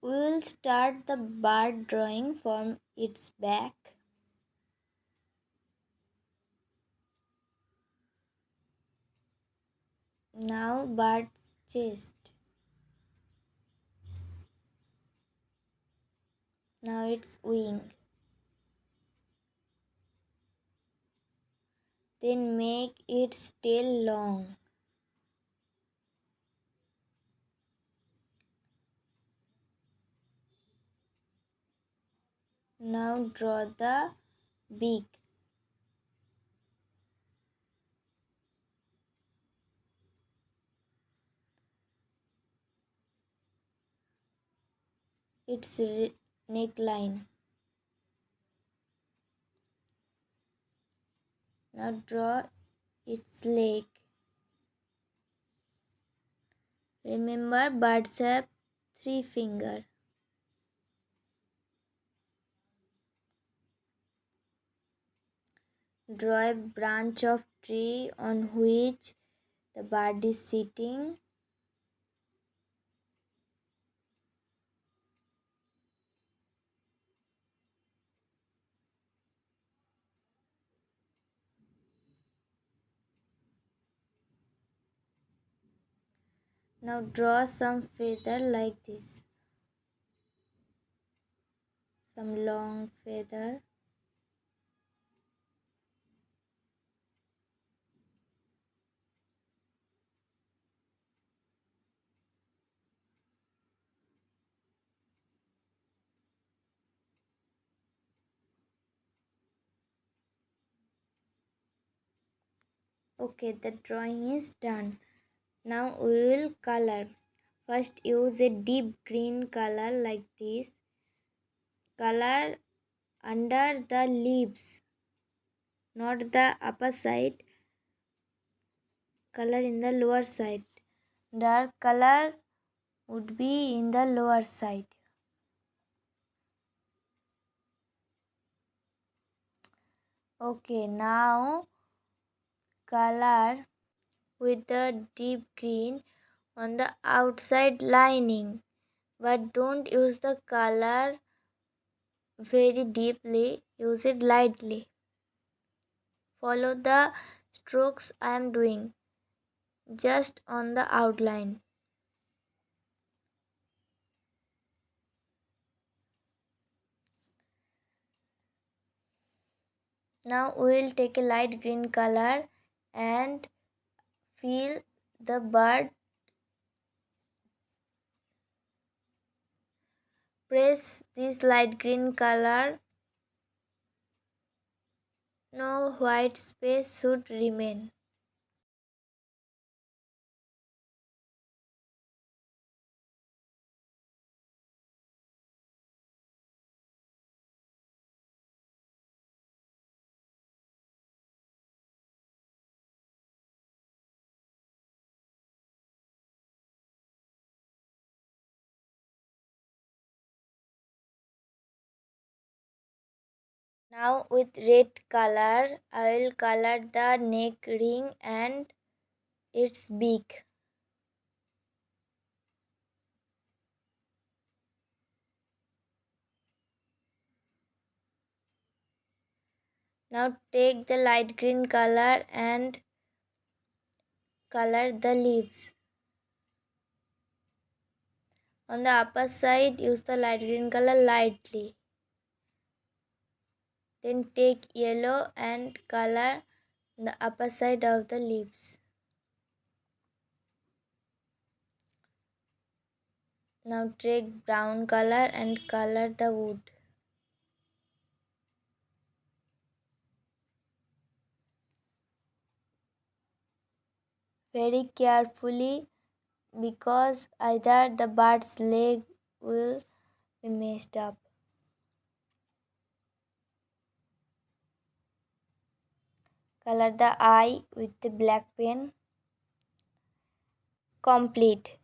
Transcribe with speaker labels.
Speaker 1: We will start the bird drawing from its back. Now bird's chest. Now its wing. Then make its tail long. Now draw the beak. Its neckline. Now draw its leg. Remember, birds have 3 fingers. Draw a branch of tree on which the bird is sitting. Now draw some feather like this. Some long feather. Okay, the drawing is done. Now we will color. First use a deep green color like this. Color under the leaves, not the upper side. Color in the lower side. Dark color would be in the lower side. Okay, now color with the deep green on the outside lining, but don't use the color very deeply, use it lightly. Follow the strokes I am doing just on the outline. Now we will take a light green color and fill the bird. Press this light green color. No white space should remain. Now with red color, I will color the neck ring and its beak. Now take the light green color and color the leaves. On the upper side, use the light green color lightly. Then take yellow and color the upper side of the leaves. Now take brown color and color the wood. Very carefully, because either the bird's leg will be messed up. Color the eye with the black pen. Complete.